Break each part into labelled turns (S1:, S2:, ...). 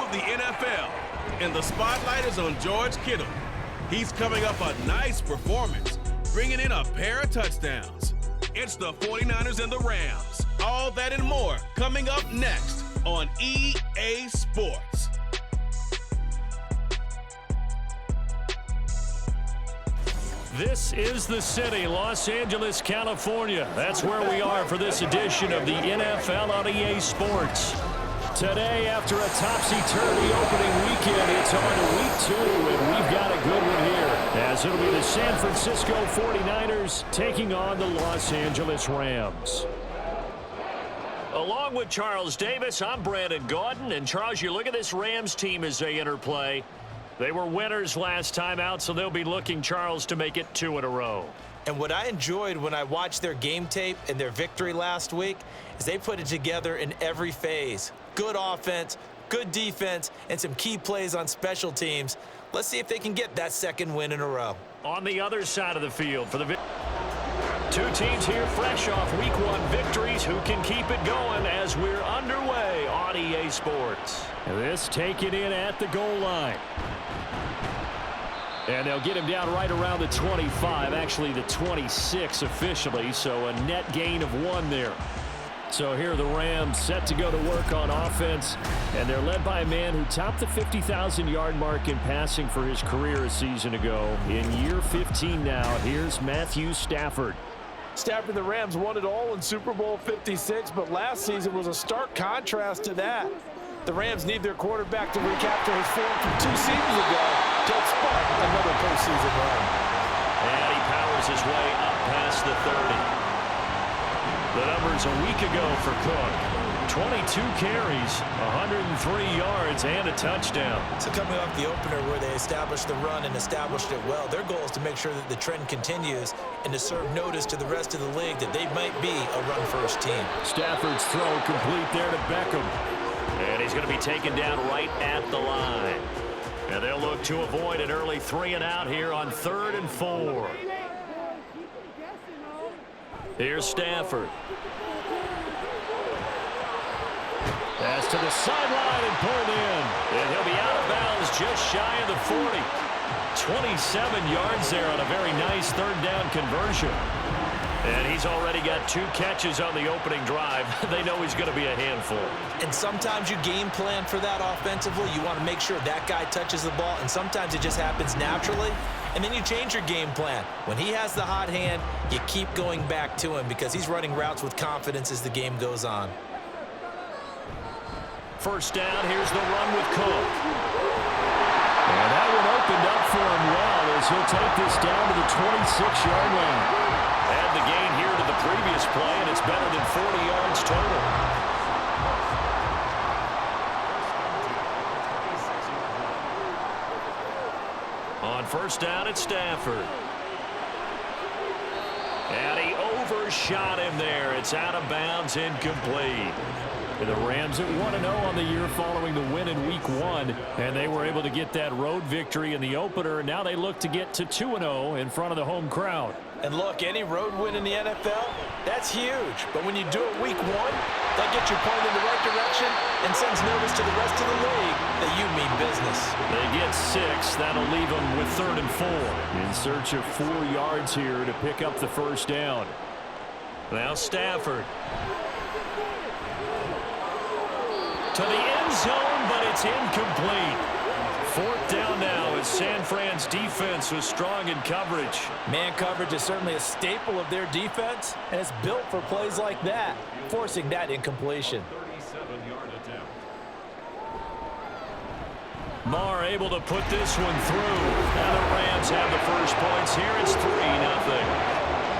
S1: of the NFL, and the spotlight is on George Kittle. He's coming up a nice performance, bringing in a pair of touchdowns. It's the 49ers and the Rams. All that and more coming up next on EA Sports.
S2: This is the city, Los Angeles, California. That's where we are for this edition of the NFL on EA Sports. Today, after a topsy-turvy opening weekend, it's on to week 2, and we've got a good one here, as it'll be the San Francisco 49ers taking on the Los Angeles Rams. Along with Charles Davis, I'm Brandon Gaudin, and Charles, you look at this Rams team as they enter play. They were winners last time out, so they'll be looking, Charles, to make it 2 in a row.
S3: And what I enjoyed when I watched their game tape and their victory last week is they put it together in every phase. Good offense, good defense, and some key plays on special teams. Let's see if they can get that second win in a row.
S2: On the other side of the field for the two teams here fresh off week 1 victories. Who can keep it going as we're underway on EA Sports? This taken in at the goal line. And they'll get him down right around the 25, actually the 26 officially, so a net gain of 1 there. So here are the Rams set to go to work on offense, and they're led by a man who topped the 50,000-yard mark in passing for his career a season ago. In year 15 now, here's Matthew Stafford.
S4: Stafford, the Rams won it all in Super Bowl 56, but last season was a stark contrast to that. The Rams need their quarterback to recapture his form from 2 seasons ago to spark another postseason run.
S2: And he powers his way up past the 30. The numbers a week ago for Cook. 22 carries, 103 yards, and a touchdown.
S3: So coming off the opener where they established the run and established it well, their goal is to make sure that the trend continues and to serve notice to the rest of the league that they might be a run-first team.
S2: Stafford's throw complete there to Beckham. And he's going to be taken down right at the line. And they'll look to avoid an early 3 and out here on 3rd and 4. Here's Stafford. Pass to the sideline and pulled in. And he'll be out of bounds just shy of the 40. 27 yards there on a very nice 3rd down conversion. And he's already got 2 catches on the opening drive. They know he's going to be a handful.
S3: And sometimes you game plan for that offensively. You want to make sure that guy touches the ball, and sometimes it just happens naturally. And then you change your game plan. When he has the hot hand, you keep going back to him because he's running routes with confidence as the game goes on.
S2: First down, here's the run with Cook. And that one opened up for him well as he'll take this down to the 26-yard line. Add the gain here to the previous play, and it's better than 40 yards total. On first down, it's Stafford. And he overshot him there. It's out of bounds, incomplete. The Rams at 1-0 on the year following the win in week 1, and they were able to get that road victory in the opener. Now they look to get to 2-0 in front of the home crowd.
S4: And look, any road win in the NFL, that's huge. But when you do it week 1, that gets you pointed in the right direction and sends notice to the rest of the league that you mean business.
S2: They get 6. That'll leave them with 3rd and 4. In search of 4 yards here to pick up the first down. Now Stafford. To the end zone, but it's incomplete. 4th down now as San Fran's defense was strong in coverage.
S4: Man coverage is certainly a staple of their defense, and it's built for plays like that, forcing that incompletion.
S2: Marr able to put this one through. Now the Rams have the first points here. It's 3-0.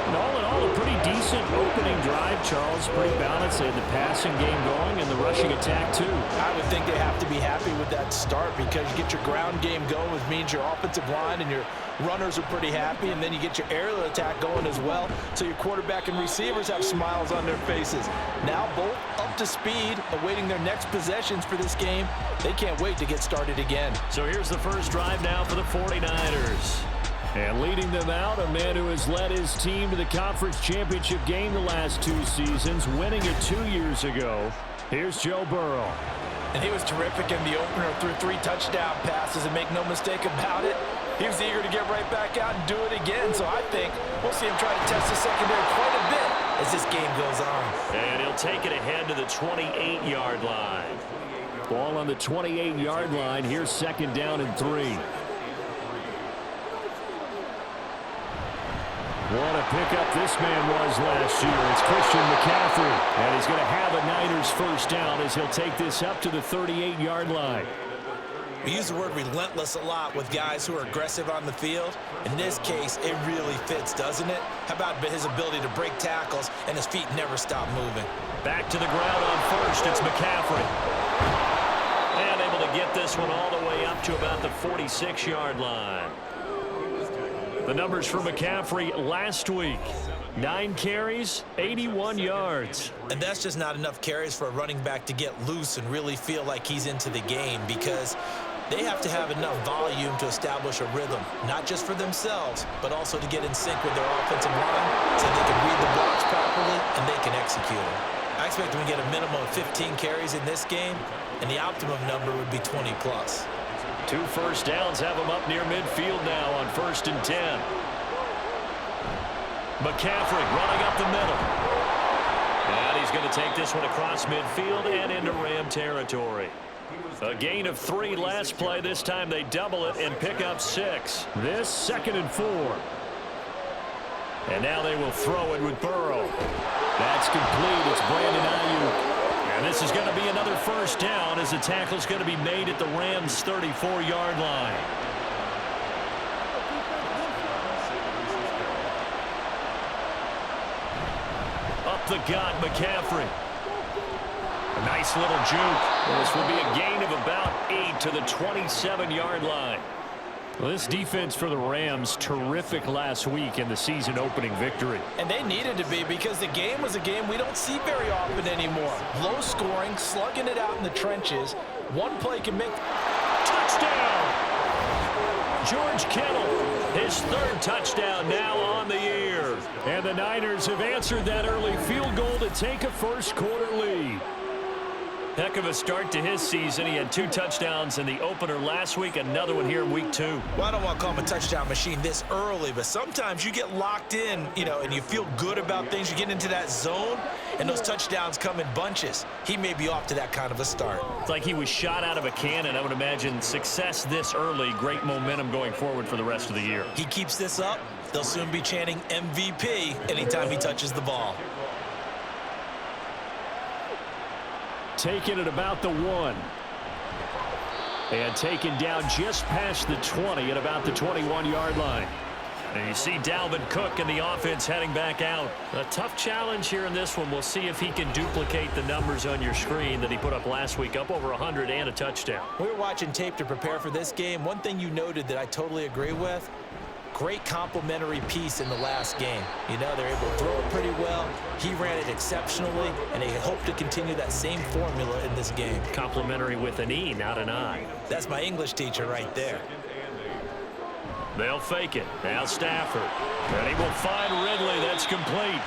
S2: And all in all, a pretty decent opening drive, Charles. Pretty balanced. They had the passing game going and the rushing attack, too.
S4: I would think they have to be happy with that start because you get your ground game going, which means your offensive line and your runners are pretty happy, and then you get your aerial attack going as well, so your quarterback and receivers have smiles on their faces. Now both up to speed, awaiting their next possessions for this game. They can't wait to get started again.
S2: So here's the first drive now for the 49ers. And leading them out, a man who has led his team to the conference championship game the last 2 seasons, winning it 2 years ago. Here's Joe Burrow.
S4: And he was terrific in the opener, threw 3 touchdown passes, and make no mistake about it, he was eager to get right back out and do it again. So I think we'll see him try to test the secondary quite a bit as this game goes on.
S2: And he'll take it ahead to the 28-yard line. Ball on the 28-yard line. Here's 2nd down and 3. What a pickup this man was last year. It's Christian McCaffrey. And he's going to have a Niners first down as he'll take this up to the 38-yard line.
S3: We use the word relentless a lot with guys who are aggressive on the field. In this case, it really fits, doesn't it? How about his ability to break tackles and his feet never stop moving?
S2: Back to the ground on first. It's McCaffrey. And able to get this one all the way up to about the 46-yard line. The numbers for McCaffrey last week. 9 carries, 81 yards.
S3: And that's just not enough carries for a running back to get loose and really feel like he's into the game, because they have to have enough volume to establish a rhythm, not just for themselves, but also to get in sync with their offensive line so they can read the blocks properly and they can execute it. I expect them to get a minimum of 15 carries in this game, and the optimum number would be 20 plus.
S2: 2 first downs have him up near midfield now on 1st and 10. McCaffrey running up the middle. And he's going to take this one across midfield and into Ram territory. A gain of 3 last play. This time they double it and pick up 6. This 2nd and 4. And now they will throw it with Burrow. That's complete. It's Brandon Ayuk. And this is going to be another first down as the tackle's going to be made at the Rams' 34-yard line. Up the gut, McCaffrey. A nice little juke. This will be a gain of about 8 to the 27-yard line. Well, this defense for the Rams, terrific last week in the season-opening victory.
S4: And they needed to be, because the game was a game we don't see very often anymore. Low scoring, slugging it out in the trenches. One play can make...
S2: Touchdown! George Kittle, his 3rd touchdown now on the year. And the Niners have answered that early field goal to take a first-quarter lead. Heck of a start to his season. He had 2 touchdowns in the opener last week, another one here in week 2.
S3: Well, I don't want to call him a touchdown machine this early, but sometimes you get locked in, and you feel good about things. You get into that zone, and those touchdowns come in bunches. He may be off to that kind of a start.
S2: It's like he was shot out of a cannon. I would imagine success this early, great momentum going forward for the rest of the year.
S3: He keeps this up, they'll soon be chanting MVP anytime he touches the ball.
S2: Taken at about the 1. And taken down just past the 20 at about the 21-yard line. And you see Dalvin Cook and the offense heading back out. A tough challenge here in this one. We'll see if he can duplicate the numbers on your screen that he put up last week, up over 100 and a touchdown.
S3: We were watching tape to prepare for this game. One thing you noted that I totally agree with, great complementary piece in the last game. They're able to throw it pretty well. He ran it exceptionally, and they hope to continue that same formula in this game.
S2: Complimentary with an E, not an I.
S3: That's my English teacher right there.
S2: They'll fake it. Now Stafford. And he will find Ridley. That's complete.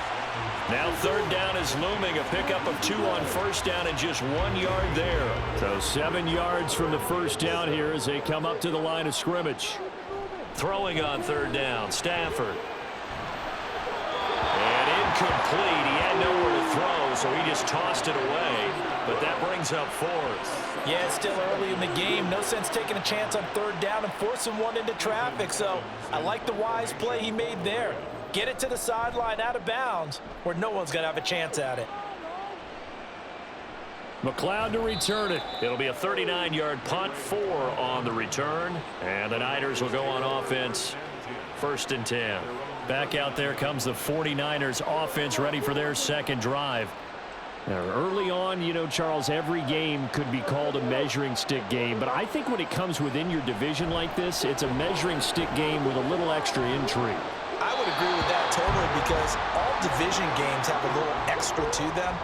S2: Now 3rd down is looming. A pickup of 2 on 1st down and just 1 yard there. So 7 yards from the first down here as they come up to the line of scrimmage. Throwing on 3rd down, Stafford. And incomplete. He had nowhere to throw, so he just tossed it away. But that brings up 4th.
S4: Yeah, it's still early in the game. No sense taking a chance on 3rd down and forcing one into traffic. So I like the wise play he made there. Get it to the sideline out of bounds where no one's going to have a chance at it.
S2: McLeod to return it. It'll be a 39-yard punt, 4 on the return. And the Niners will go on offense. 1st and 10. Back out there comes the 49ers offense ready for their 2nd drive. Now, early on, Charles, every game could be called a measuring stick game. But I think when it comes within your division like this, it's a measuring stick game with a little extra intrigue.
S3: I would agree with that totally, because all division games have a little extra to them.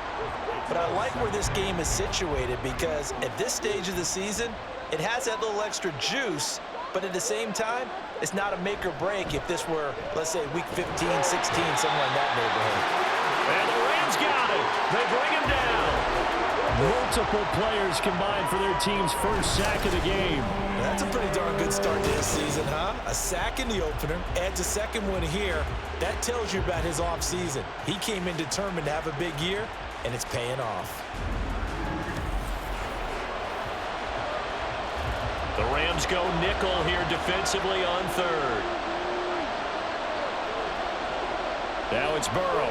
S3: But I like where this game is situated, because at this stage of the season, it has that little extra juice, but at the same time, it's not a make or break if this were, let's say, week 15, 16, somewhere in that neighborhood.
S2: And the Rams got it. They bring him down. Multiple players combined for their team's first sack of the game.
S3: That's a pretty darn good start to this season, huh? A sack in the opener, adds a second one here. That tells you about his offseason. He came in determined to have a big year, and it's paying off.
S2: The Rams go nickel here defensively on third. Now it's Burrow.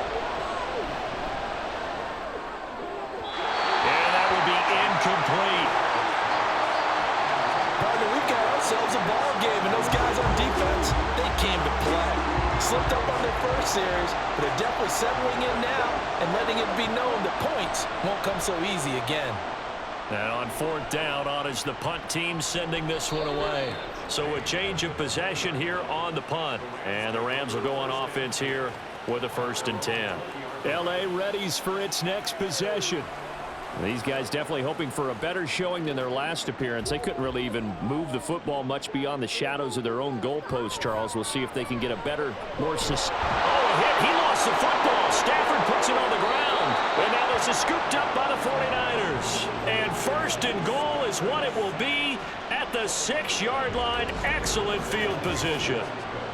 S2: And that will be incomplete.
S4: Partner, we've got ourselves a ball game, and those guys on defense, they came to play. Slipped up on their first series, but they're definitely settling in now and letting it be known that points won't come so easy again.
S2: And on fourth down, on is the punt team sending this one away. So a change of possession here on the punt. And the Rams will go on offense here with a 1st and 10. L.A. readies for its next possession. These guys definitely hoping for a better showing than their last appearance. They couldn't really even move the football much beyond the shadows of their own goalpost, Charles. We'll see if they can get a better, more... Oh, a hit. He lost the football. Stafford puts it on the ground. And now this is scooped up by the 49ers. And 1st and goal is what it will be at the 6-yard line. Excellent field position.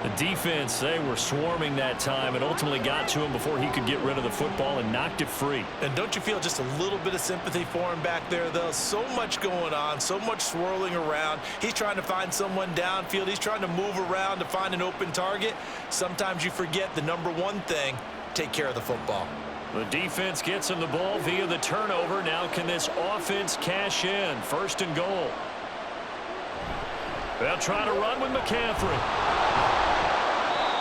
S2: The defense, they were swarming that time and ultimately got to him before he could get rid of the football and knocked it free.
S3: And don't you feel just a little bit of sympathy for him back there, though? So much going on, so much swirling around. He's trying to find someone downfield. He's trying to move around to find an open target. Sometimes you forget the number one thing, take care of the football.
S2: The defense gets him the ball via the turnover. Now can this offense cash in? 1st and goal. They'll try to run with McCaffrey.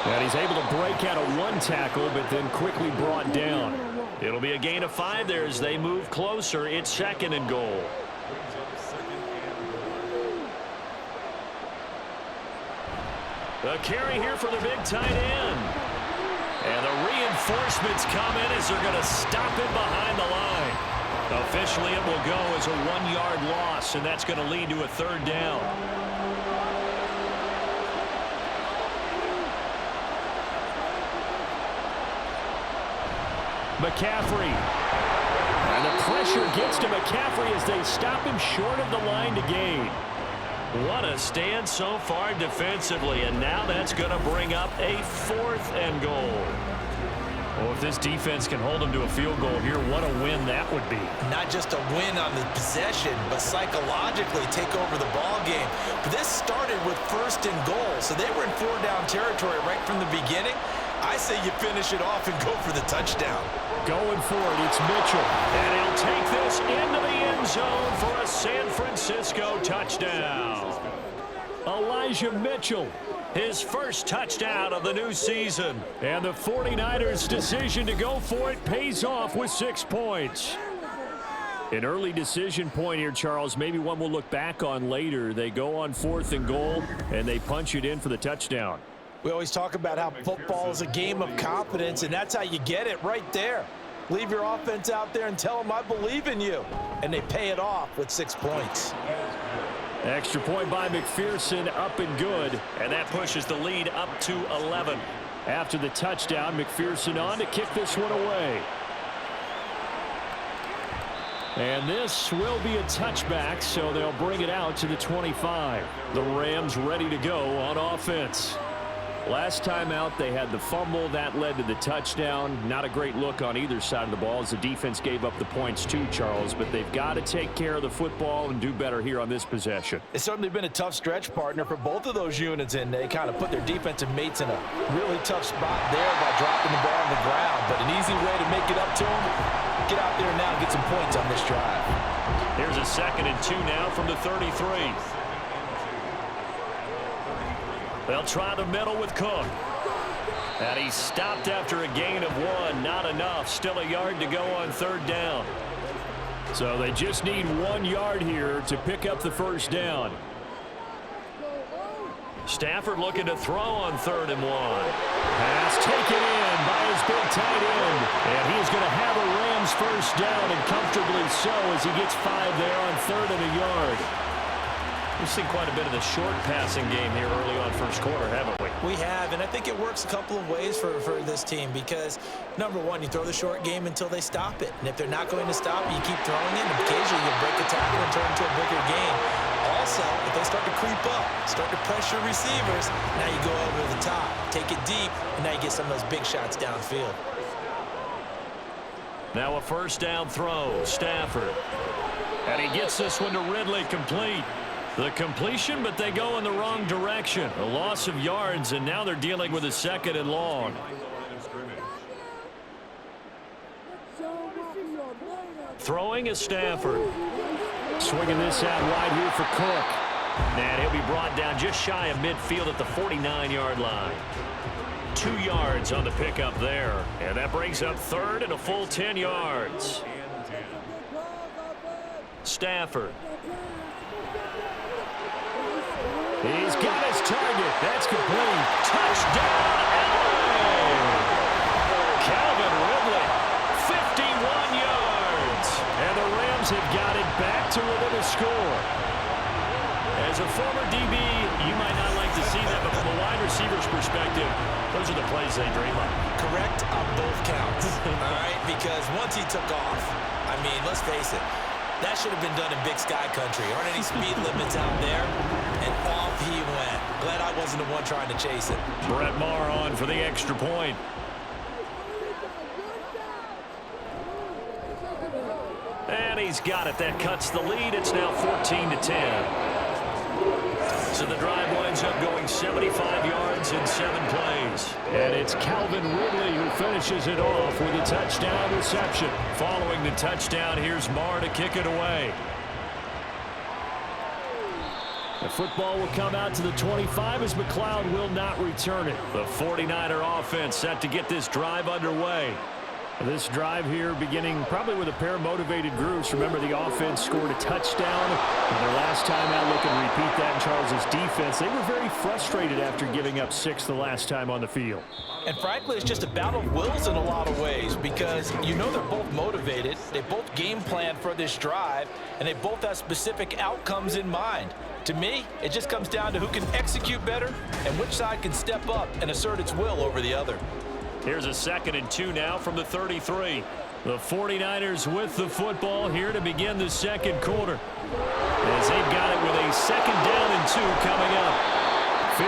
S2: And he's able to break out of one tackle, but then quickly brought down. It'll be a gain of 5 there as they move closer. It's 2nd and goal. The carry here for the big tight end. And the reinforcements come in as they're going to stop him behind the line. Officially, it will go as a 1-yard loss, and that's going to lead to a 3rd down. McCaffrey. And the pressure gets to McCaffrey as they stop him short of the line to gain. What a stand so far defensively, and now that's going to bring up a 4th and goal. Well, if this defense can hold them to a field goal here, what a win that would be.
S3: Not just a win on the possession, but psychologically take over the ball game. But this started with 1st and goal, so they were in 4-down territory right from the beginning. I say you finish it off and go for the touchdown.
S2: Going for it, it's Mitchell. And he'll take this into the end zone for a San Francisco touchdown. Elijah Mitchell, his first touchdown of the new season. And the 49ers' decision to go for it pays off with 6 points. An early decision point here, Charles. Maybe one we'll look back on later. They go on 4th and goal, and they punch it in for the touchdown.
S4: We always talk about how football is a game of confidence, and that's how you get it right there. Leave your offense out there and tell them I believe in you. And they pay it off with 6 points.
S2: Extra point by McPherson, up and good. And that pushes the lead up to 11. After the touchdown, McPherson on to kick this one away. And this will be a touchback, so they'll bring it out to the 25. The Rams ready to go on offense. Last time out, they had the fumble. That led to the touchdown. Not a great look on either side of the ball as the defense gave up the points too, Charles. But they've got to take care of the football and do better here on this possession.
S4: It's certainly been a tough stretch, partner, for both of those units, and they kind of put their defensive mates in a really tough spot there by dropping the ball on the ground. But an easy way to make it up to them, get out there now and get some points on this drive.
S2: Here's a 2nd and 2 now from the 33. They'll try the middle with Cook. And he stopped after a gain of 1. Not enough. Still a yard to go on 3rd down. So they just need 1 yard here to pick up the 1st down. Stafford looking to throw on 3rd and 1. Pass taken in by his big tight end. And he is going to have a Rams 1st down, and comfortably so as he gets 5 there on 3rd and a yard. We've seen quite a bit of the short passing game here early on first quarter, haven't we?
S3: We have, and I think it works a couple of ways for this team because, number one, you throw the short game until they stop it. And if they're not going to stop it, you keep throwing it, and occasionally you break a tackle and turn into a bigger game. Also, if they start to creep up, start to pressure receivers, now you go over the top, take it deep, and now you get some of those big shots downfield.
S2: Now a first down throw, Stafford. And he gets this one to Ridley, complete. The completion, but they go in the wrong direction. A loss of yards, and now they're dealing with a 2nd and long. Throwing is Stafford. Swinging this out wide here for Cook. And he'll be brought down just shy of midfield at the 49-yard line. 2 yards on the pickup there. And that brings up 3rd and a full 10 yards. Stafford. He's got his target. That's complete. Touchdown, LA! Calvin Ridley, 51 yards. And the Rams have got it back to within a score. As a former DB, you might not like to see that, but from a wide receiver's perspective, those are the plays they dream of.
S3: Correct on both counts, all right? Because once he took off, I mean, let's face it, that should have been done in Big Sky Country. Aren't any speed limits out there? And off he went. Glad I wasn't the one trying to chase it.
S2: Brett Maher on for the extra point. And he's got it. That cuts the lead. It's now 14-10. So the drive winds up going 75 yards in 7 plays. And it's Calvin Ridley who finishes it off with a touchdown reception. Following the touchdown, here's Maher to kick it away. The football will come out to the 25 as McLeod will not return it. The 49er offense set to get this drive underway. This drive here beginning probably with a pair of motivated groups. Remember, the offense scored a touchdown. And their last time out, look and repeat that in Charles's defense. They were very frustrated after giving up 6 the last time on the field.
S4: And frankly, it's just a battle of wills in a lot of ways because you know they're both motivated. They both game plan for this drive, and they both have specific outcomes in mind. To me, it just comes down to who can execute better and which side can step up and assert its will over the other.
S2: Here's a 2nd and 2 now from the 33. The 49ers with the football here to begin the 2nd quarter. As they've got it with a 2nd down and 2 coming up.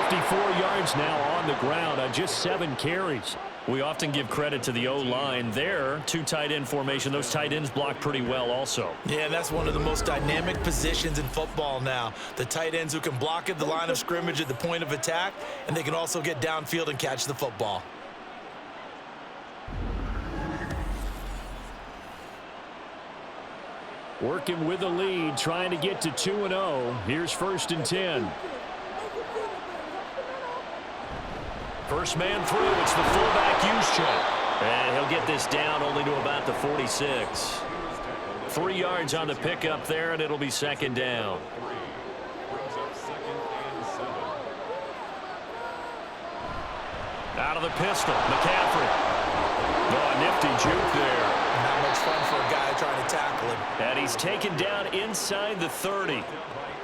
S2: 54 yards now on the ground on just 7 carries. We often give credit to the O-line there. 2 tight end formation. Those tight ends block pretty well also.
S3: Yeah, that's one of the most dynamic positions in football now. The tight ends who can block at the line of scrimmage at the point of attack, and they can also get downfield and catch the football.
S2: Working with the lead, trying to get to 2-0. Here's 1st and 10. First man through. It's the fullback Juszczyk. And he'll get this down only to about the 46. 3 yards on the pickup there, and it'll be 2nd down. Out of the pistol, McCaffrey. Oh, a nifty juke there.
S3: Not much fun for a guy trying to tackle him.
S2: And he's taken down inside the 30.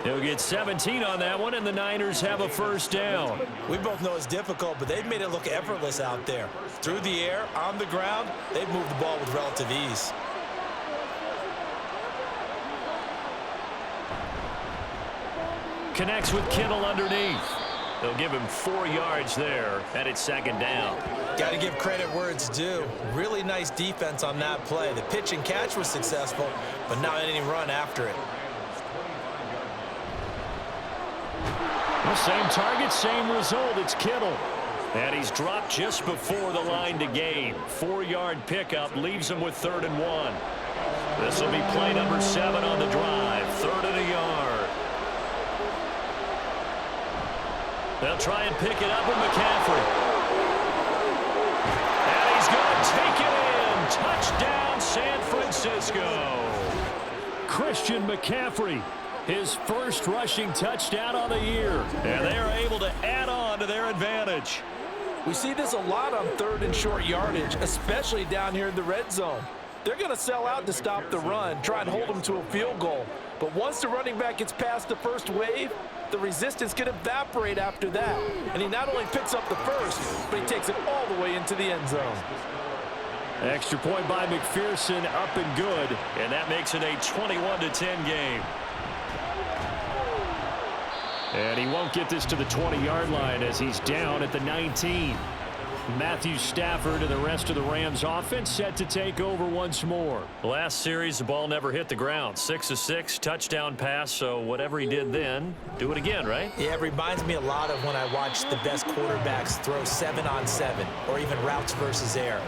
S2: He'll get 17 on that one, and the Niners have a first down.
S3: We both know it's difficult, but they've made it look effortless out there. Through the air, on the ground, they've moved the ball with relative ease.
S2: Connects with Kittle underneath. They'll give him 4 yards there, and it's 2nd down.
S3: Got to give credit where it's due. Really nice defense on that play. The pitch and catch was successful, but not any run after it.
S2: Well, same target, same result. It's Kittle. And he's dropped just before the line to gain. 4-yard pickup leaves him with 3rd and 1. This will be play number 7 on the drive. 3rd and a yard. They'll try and pick it up with McCaffrey. And he's going to take it in. Touchdown, San Francisco. Christian McCaffrey, his first rushing touchdown on the year. And they are able to add on to their advantage.
S4: We see this a lot on 3rd and short yardage, especially down here in the red zone. They're going to sell out to stop the run, try and hold them to a field goal. But once the running back gets past the first wave, the resistance can evaporate after that. And he not only picks up the first, but he takes it all the way into the end zone.
S2: Extra point by McPherson, up and good. And that makes it a 21-10 game. And he won't get this to the 20-yard line as he's down at the 19. Matthew Stafford and the rest of the Rams offense set to take over once more. Last series, the ball never hit the ground. 6 of 6, touchdown pass, so whatever he did then, do it again, right?
S3: Yeah, it reminds me a lot of when I watch the best quarterbacks throw 7-on-7 or even routes versus air.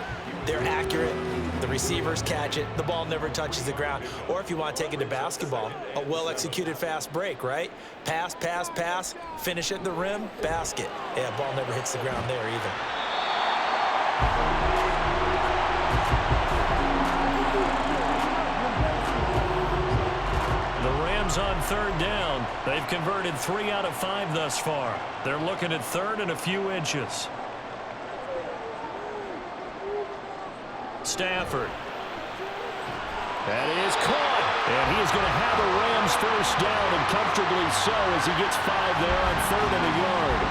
S3: They're accurate. The receivers catch it. The ball never touches the ground. Or if you want to take it to basketball, a well-executed fast break, right? Pass, pass, pass, finish at the rim, basket. Yeah, ball never hits the ground there either.
S2: The Rams on third down. They've converted 3 out of 5 thus far. They're looking at third and a few inches. Stafford. That is caught. And he is going to have a Rams first down, and comfortably so as he gets 5 there on third and a yard.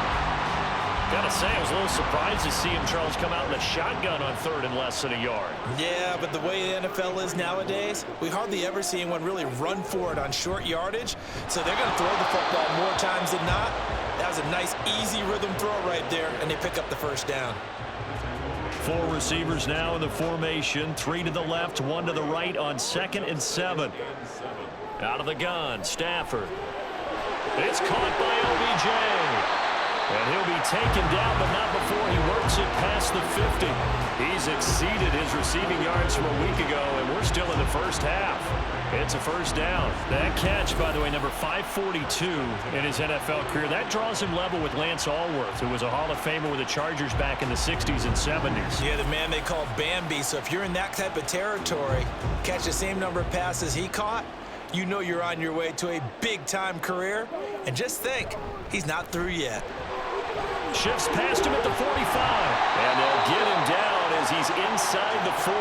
S2: Gotta say, I was a little surprised to see him, Charles, come out in a shotgun on third and less than a yard.
S3: Yeah, but the way the NFL is nowadays, we hardly ever see anyone really run for it on short yardage. So they're going to throw the football more times than not. That was a nice, easy rhythm throw right there, and they pick up the first down.
S2: 4 receivers now in the formation. 3 to the left, 1 to the right on 2nd and 7. Out of the gun, Stafford. It's caught by OBJ. And he'll be taken down, but not before he works it past the 50. He's exceeded his receiving yards from a week ago, and we're still in the first half. It's a first down. That catch, by the way, number 542 in his NFL career. That draws him level with Lance Allworth, who was a Hall of Famer with the Chargers back in the 60s and 70s.
S3: Yeah, the man they call Bambi. So if you're in that type of territory, catch the same number of passes he caught, you know you're on your way to a big-time career. And just think, he's not through yet.
S2: Shifts past him at the 45. And they'll get him down as he's inside the 40.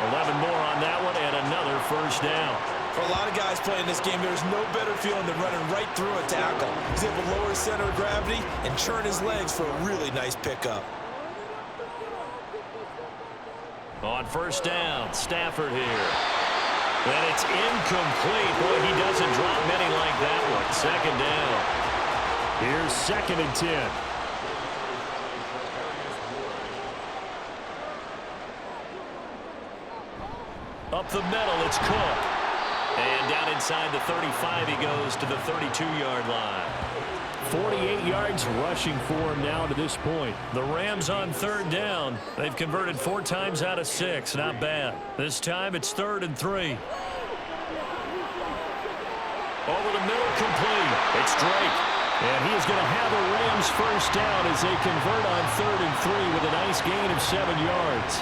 S2: 11 more on that one and another first down.
S3: For a lot of guys playing this game, there's no better feeling than running right through a tackle. He's able to lower his center of gravity and churn his legs for a really nice pickup.
S2: On first down, Stafford here. And it's incomplete. Boy, he doesn't drop many like that one. 2nd down. Here's 2nd and 10. Up the middle, it's Cook. And down inside the 35, he goes to the 32-yard line. 48 yards rushing for him now to this point. The Rams on third down. They've converted 4 times out of 6. Not bad. This time it's 3rd and 3. Over the middle, complete. It's Drake. And he is going to have a Rams first down as they convert on 3rd and 3 with a nice gain of 7 yards.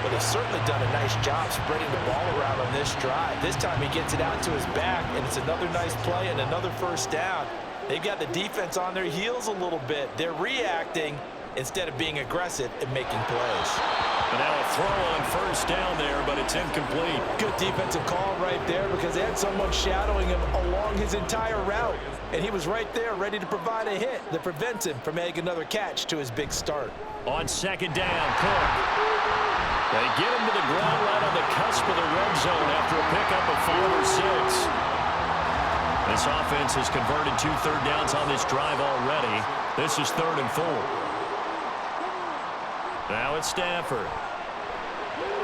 S3: But they've certainly done a nice job spreading the ball around on this drive. This time he gets it out to his back, and it's another nice play and another first down. They've got the defense on their heels a little bit. They're reacting instead of being aggressive and making plays.
S2: And now a throw on first down there, but it's incomplete.
S4: Good defensive call right there because they had someone shadowing him along his entire route. And he was right there ready to provide a hit that prevents him from making another catch to his big start.
S2: On 2nd down, Cook. They get him to the ground right on the cusp of the red zone after a pickup of 5 or 6. This offense has converted 2 third downs on this drive already. This is 3rd and 4. Now it's Stafford.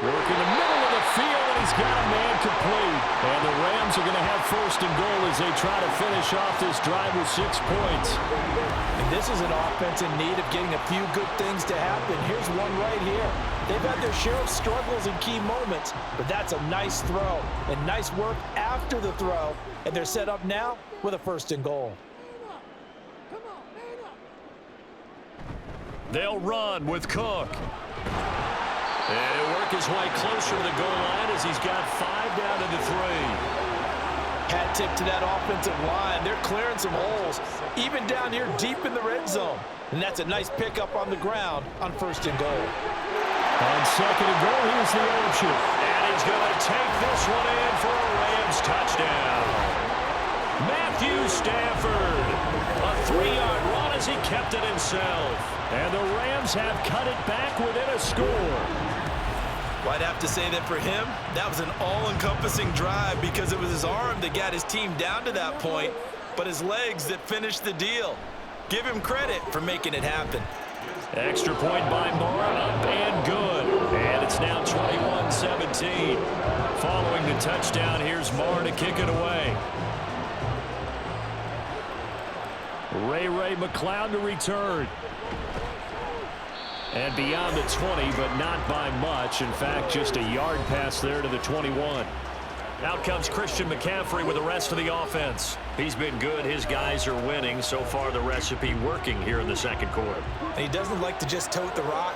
S2: Working the middle of the field, and he's got a man complete. And the Rams are going to have 1st and goal as they try to finish off this drive with 6 points.
S4: And this is an offense in need of getting a few good things to happen. Here's one right here. They've had their share of struggles in key moments, but that's a nice throw and nice work after the throw. And they're set up now with a 1st and goal.
S2: They'll run with Cook. And he'll work his way closer to the goal line as he's got 5 down to the 3.
S4: Hat tip to that offensive line. They're clearing some holes, even down here deep in the red zone. And that's a nice pickup on the ground on 1st and goal.
S2: On 2nd and goal, here's the option. And he's going to take this one in for a Rams Rams touchdown. Matthew Stafford. A 3-yard run as he kept it himself. And the Rams have cut it back within a score.
S3: Well, I'd have to say that for him, that was an all-encompassing drive because it was his arm that got his team down to that point, but his legs that finished the deal. Give him credit for making it happen.
S2: Extra point by Moore, up and good. And it's now 21-17. Following the touchdown, here's Moore to kick it away. Ray McLeod to return. And beyond the 20, but not by much. In fact, just a yard pass there to the 21. Out comes Christian McCaffrey with the rest of the offense. He's been good. His guys are winning. So far, the recipe working here in the second quarter.
S3: And he doesn't like to just tote the rock.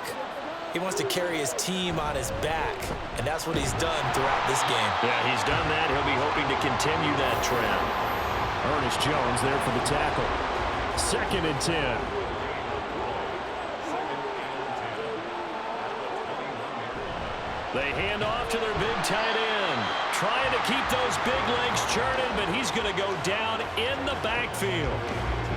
S3: He wants to carry his team on his back. And that's what he's done throughout this game.
S2: Yeah, he's done that. He'll be hoping to continue that trend. Ernest Jones there for the tackle. 2nd and 10. They hand off to their big tight end. Trying to keep those big legs churning, but he's going to go down in the backfield.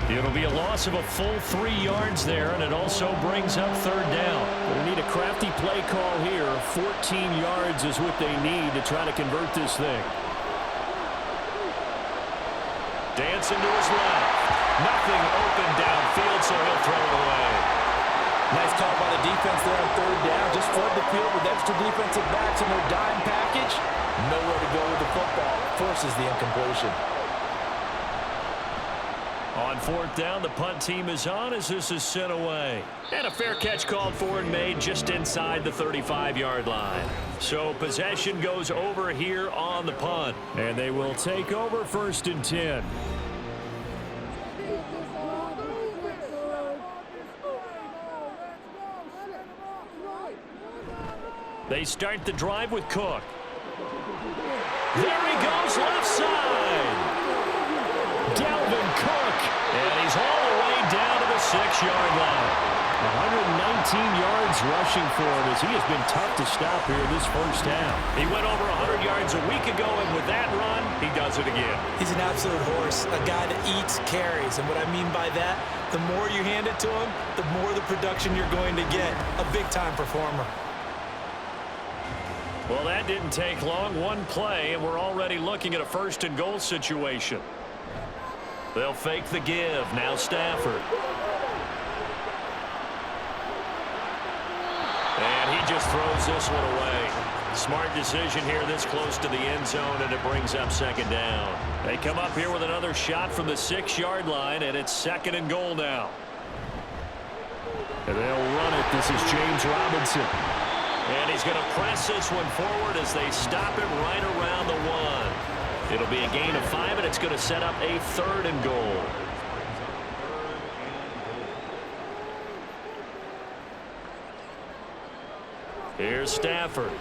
S2: It'll be a loss of a full 3 yards there, and it also brings up 3rd down. They need a crafty play call here. 14 yards is what they need to try to convert this thing. Dancing to his left. Nothing open downfield, so he'll throw it away.
S4: Nice call by the defense there on 3rd down. Just flood the field with extra defensive backs in their dime package. Nowhere to go with the football. Forces the incompletion.
S2: On 4th down, the punt team is on as this is sent away. And a fair catch called for and made just inside the 35-yard line. So possession goes over here on the punt. And they will take over 1st and 10. They start the drive with Cook. There he goes, left side. Dalvin Cook. And he's all the way down to the 6-yard line. 119 yards rushing for him as he has been tough to stop here this first half. He went over 100 yards a week ago, and with that run, he does it again.
S3: He's an absolute horse, a guy that eats carries. And what I mean by that, the more you hand it to him, the more the production you're going to get. A big-time performer.
S2: Well, that didn't take long. One play, and we're already looking at a 1st and goal situation. They'll fake the give. Now Stafford. And he just throws this one away. Smart decision here this close to the end zone, and it brings up 2nd down. They come up here with another shot from the 6-yard line, and it's 2nd and goal now. And they'll run it. This is James Robinson. And he's going to press this one forward as they stop him right around the 1. It'll be a gain of 5, and it's going to set up a 3rd and goal. Here's Stafford. Toward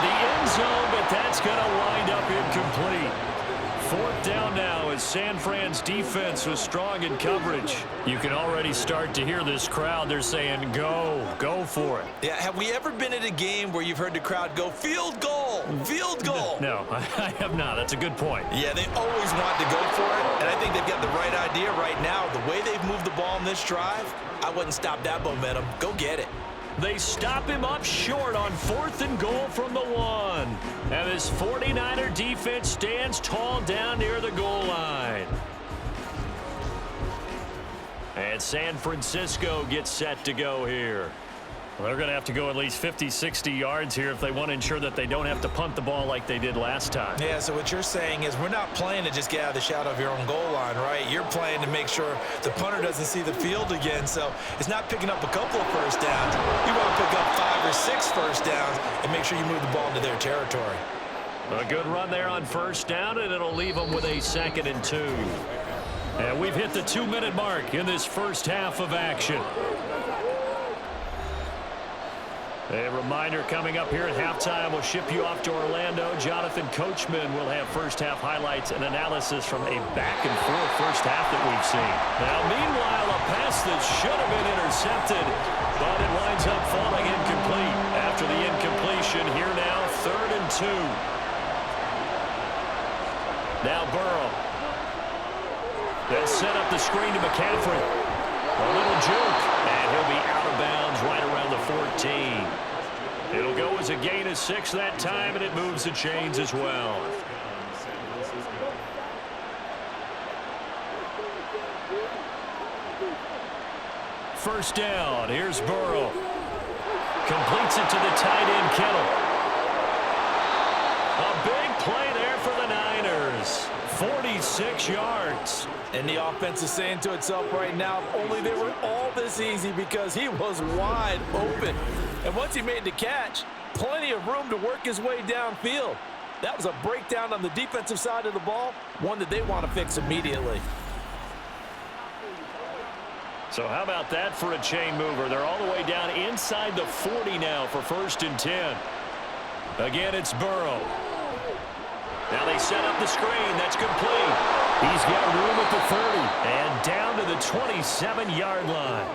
S2: the end zone, but that's going to wind up incomplete. 4th down now as San Fran's defense was strong in coverage. You can already start to hear this crowd. They're saying, go for it.
S3: Yeah, have we ever been at a game where you've heard the crowd go, field goal, field goal?
S2: No, I have not. That's a good point.
S3: Yeah, they always want to go for it, and I think they've got the right idea right now. The way they've moved the ball in this drive, I wouldn't stop that momentum. Go get it.
S2: They stop him up short on 4th and goal from the 1. And this 49er defense stands tall down near the goal line. And San Francisco gets set to go here. Well, they're going to have to go at least 50, 60 yards here if they want to ensure that they don't have to punt the ball like they did last time.
S3: Yeah, so what you're saying is we're not playing to just get out of the shadow of your own goal line, right? You're playing to make sure the punter doesn't see the field again. So it's not picking up a couple of 1st downs. You want to pick up 5 or 6 1st downs and make sure you move the ball into their territory.
S2: A good run there on 1st down, and it'll leave them with a 2nd and 2. And we've hit the 2-minute mark in this first half of action. A reminder coming up here at halftime. We'll ship you off to Orlando. Jonathan Coachman will have first half highlights and analysis from a back-and-forth first half that we've seen. Now, meanwhile, a pass that should have been intercepted, but it winds up falling incomplete. After the incompletion, here now, 3rd and 2. Now Burrow. They'll set up the screen to McCaffrey. A little juke, and he'll be out of bounds right around the 14. It'll go as a gain of 6 that time, and it moves the chains as well. First down. Here's Burrow. Completes it to the tight end, Kittle. A big play there for the Niners. 46 yards.
S4: And the offense is saying to itself right now, if only they were all this easy, because he was wide open. And once he made the catch, plenty of room to work his way downfield. That was a breakdown on the defensive side of the ball, one that they want to fix immediately.
S2: So how about that for a chain mover? They're all the way down inside the 40 now for 1st and 10. Again, it's Burrow. Now they set up the screen. That's complete. He's got room at the 30 and down to the 27-yard line.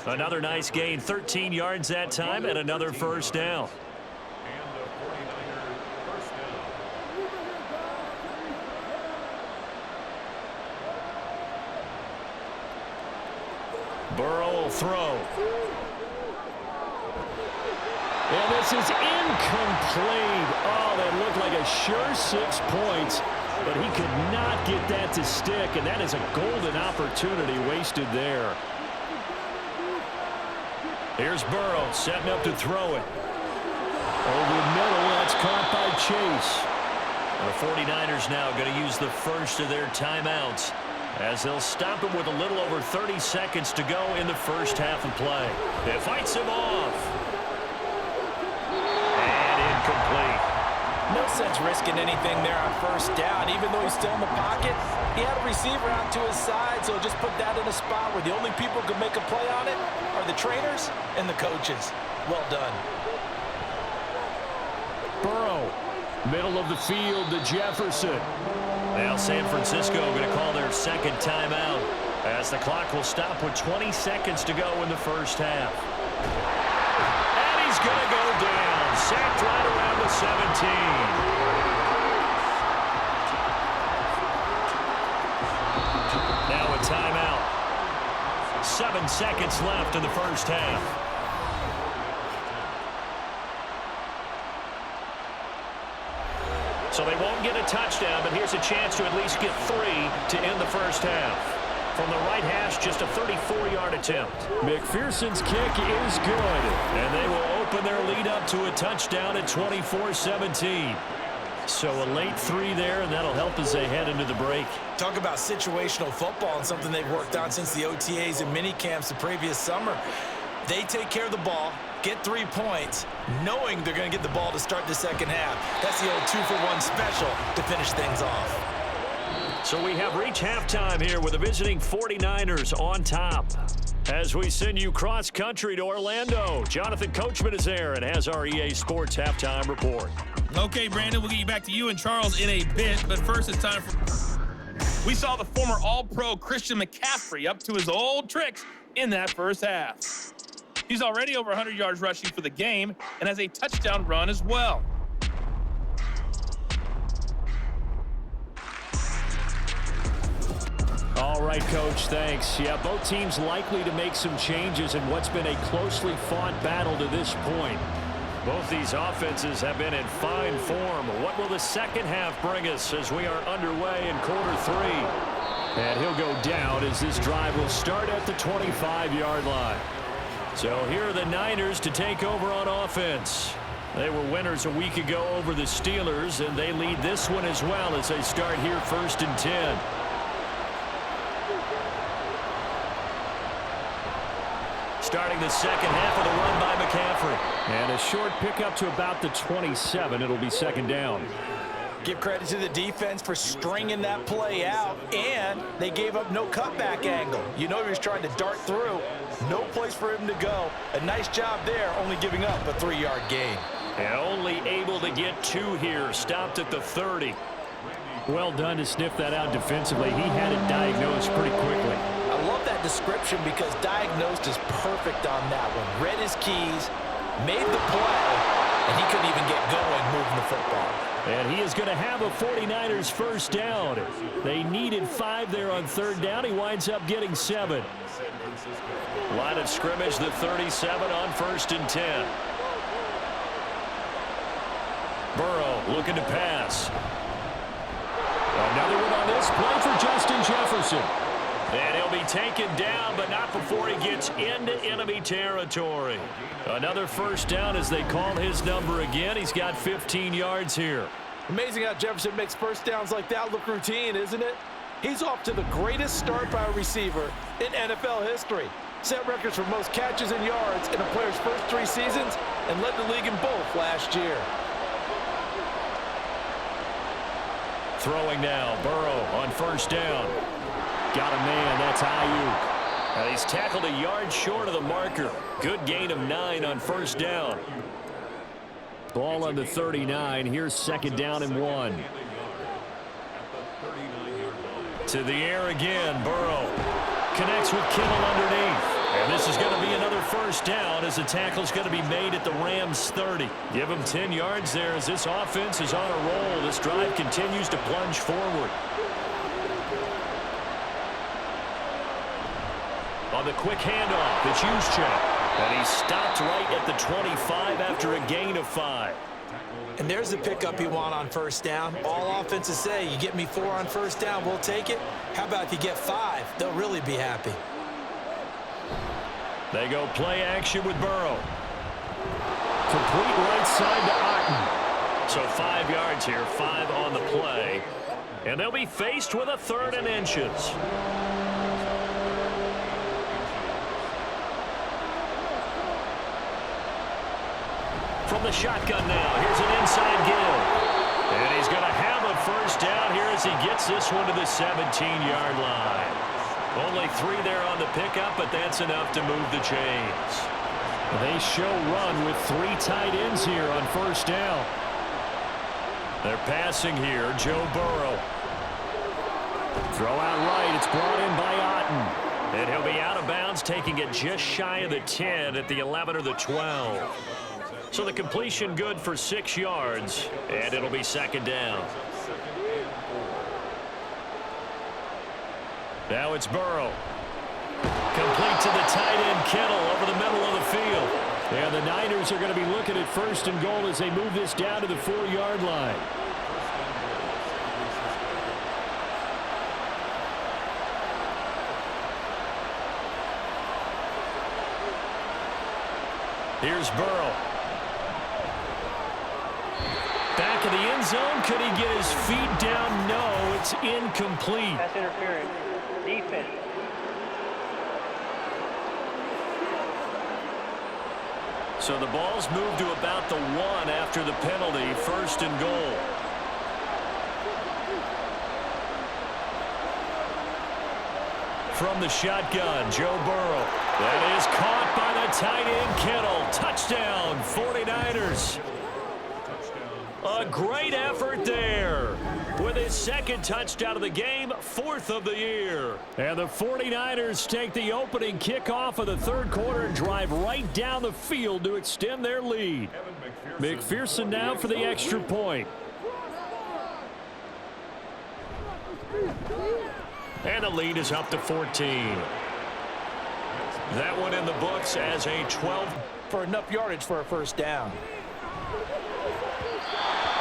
S2: Another nice gain, 13 yards that time, and another first down. Burrow will throw. And this is incomplete. Oh, that looked like a sure 6 points, but he could not get that to stick, and that is a golden opportunity wasted there. Here's Burrow setting up to throw it. Over the middle, that's caught by Chase. The 49ers now going to use the first of their timeouts, as they'll stop him with a little over 30 seconds to go in the first half of play. It fights him off. And incomplete.
S4: No sense risking anything there on first down. Even though he's still in the pocket, he had a receiver out to his side, so just put that in a spot where the only people who can make a play on it are the trainers and the coaches. Well done.
S2: Burrow, middle of the field to Jefferson. Now San Francisco going to call their second timeout, as the clock will stop with 20 seconds to go in the first half. And he's going to go down, sacked right around the 17. Now a timeout. 7 seconds left in the first half. So they won't get a touchdown, but here's a chance to at least get 3 to end the first half. From the right hash, just a 34-yard attempt. McPherson's kick is good, and they will open their lead up to a touchdown at 24-17. So a late 3 there, and that'll help as they head into the break.
S4: Talk about situational football, and something they've worked on since the OTAs and mini camps the previous summer. They take care of the ball, get 3 points, knowing they're going to get the ball to start the second half. That's the old 2-for-1 special to finish things off.
S2: So we have reached halftime here with the visiting 49ers on top. As we send you cross-country to Orlando, Jonathan Coachman is there and has our EA Sports halftime report.
S5: Okay, Brandon, we'll get you back to you and Charles in a bit, but first it's time for... We saw the former All-Pro Christian McCaffrey up to his old tricks in that first half. He's already over 100 yards rushing for the game and has a touchdown run as well.
S2: All right, Coach, thanks. Yeah, both teams likely to make some changes in what's been a closely fought battle to this point. Both these offenses have been in fine form. What will the second half bring us as we are underway in quarter 3? And he'll go down as this drive will start at the 25-yard line. So here are the Niners to take over on offense. They were winners a week ago over the Steelers, and they lead this one as well as they start here 1st and 10. Starting the second half with a run by McCaffrey. And a short pickup to about the 27. It'll be second down.
S4: Give credit to the defense for stringing that play out, and they gave up no cutback angle. You know he was trying to dart through. No place for him to go. A nice job there, only giving up a 3-yard gain.
S2: And only able to get 2 here. Stopped at the 30. Well done to sniff that out defensively. He had it diagnosed pretty quickly.
S4: I love that description because diagnosed is perfect on that one. Read his keys, made the play, and he couldn't even get going moving the football.
S2: And he is going to have a 49ers first down. They needed 5 there on third down. He winds up getting 7. Line of scrimmage, the 37 on 1st and 10. Burrow looking to pass. Another one on this play for Justin Jefferson. And he'll be taken down, but not before he gets into enemy territory. Another first down as they call his number again. He's got 15 yards here.
S4: Amazing how Jefferson makes first downs like that look routine, isn't it? He's off to the greatest start by a receiver in NFL history. Set records for most catches and yards in a player's first 3 seasons and led the league in both last year.
S2: Throwing now, Burrow on first down. Got a man, that's Ayuk. And he's tackled a yard short of the marker. Good gain of 9 on first down. Ball on the 39. Here's 2nd down and 1. To the air again, Burrow. Connects with Kittle underneath. And this is going to be another first down as the tackle's going to be made at the Rams 30. Give him 10 yards there as this offense is on a roll. This drive continues to plunge forward. On the quick handoff, it's Juszczyk. And he's stopped right at the 25 after a gain of 5.
S3: And there's the pickup you want on first down. All offenses say, you get me 4 on first down, we'll take it. How about if you get 5? They'll really be happy.
S2: They go play action with Burrow. Complete right side to Otten. So 5 yards here, 5 on the play. And they'll be faced with a 3rd and inches. From the shotgun now, here's an inside give. And he's going to have a first down here as he gets this one to the 17-yard line. Only 3 there on the pickup, but that's enough to move the chains. They show run with 3 tight ends here on first down. They're passing here, Joe Burrow. Throw out right, it's brought in by Otten. And he'll be out of bounds, taking it just shy of the 10 at the 11 or the 12. So the completion good for 6 yards, and it'll be 2nd down. Now it's Burrow. Complete to the tight end, Kittle, over the middle of the field. And the Niners are going to be looking at 1st and goal as they move this down to the 4-yard line. Here's Burrow. Back of the end zone. Could he get his feet down? No, it's incomplete.
S6: That's interference. Defense.
S2: So the ball's moved to about the 1 after the penalty. 1st and goal. From the shotgun, Joe Burrow. That is caught by the tight end, Kittle. Touchdown, 49ers. A great effort there. With his 2nd touchdown of the game, 4th of the year. And the 49ers take the opening kickoff of the 3rd quarter and drive right down the field to extend their lead. McPherson now for the extra point. And the lead is up to 14. That one in the books as a 12.
S4: For enough yardage for a first down.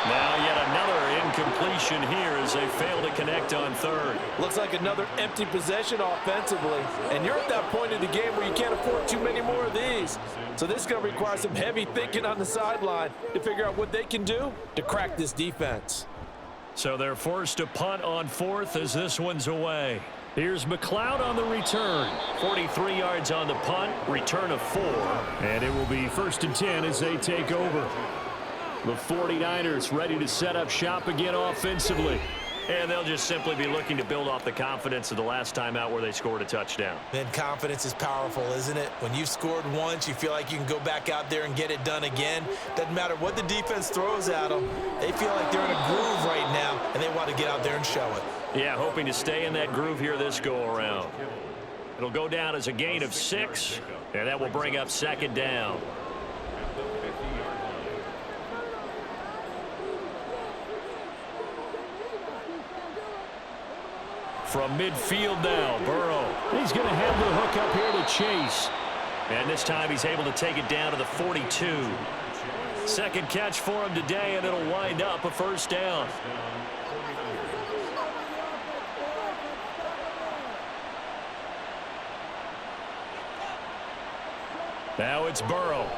S2: Now yet another incompletion here as they fail to connect on 3rd.
S4: Looks like another empty possession offensively. And you're at that point in the game where you can't afford too many more of these. So this is going to require some heavy thinking on the sideline to figure out what they can do to crack this defense.
S2: So they're forced to punt on 4th as this one's away. Here's McLeod on the return. 43 yards on the punt, return of 4. And it will be 1st and 10 as they take over. The 49ers ready to set up shop again offensively. And they'll just simply be looking to build off the confidence of the last time out where they scored a touchdown.
S3: Then confidence is powerful, isn't it? When you've scored once, you feel like you can go back out there and get it done again. Doesn't matter what the defense throws at them. They feel like they're in a groove right now, and they want to get out there and show it.
S2: Yeah, hoping to stay in that groove here this go-around. It'll go down as a gain of 6, and that will bring up 2nd down. From midfield now, Burrow. He's going to have the hook up here to Chase. And this time he's able to take it down to the 42. Second catch for him today, and it'll wind up a first down. Now it's Burrow.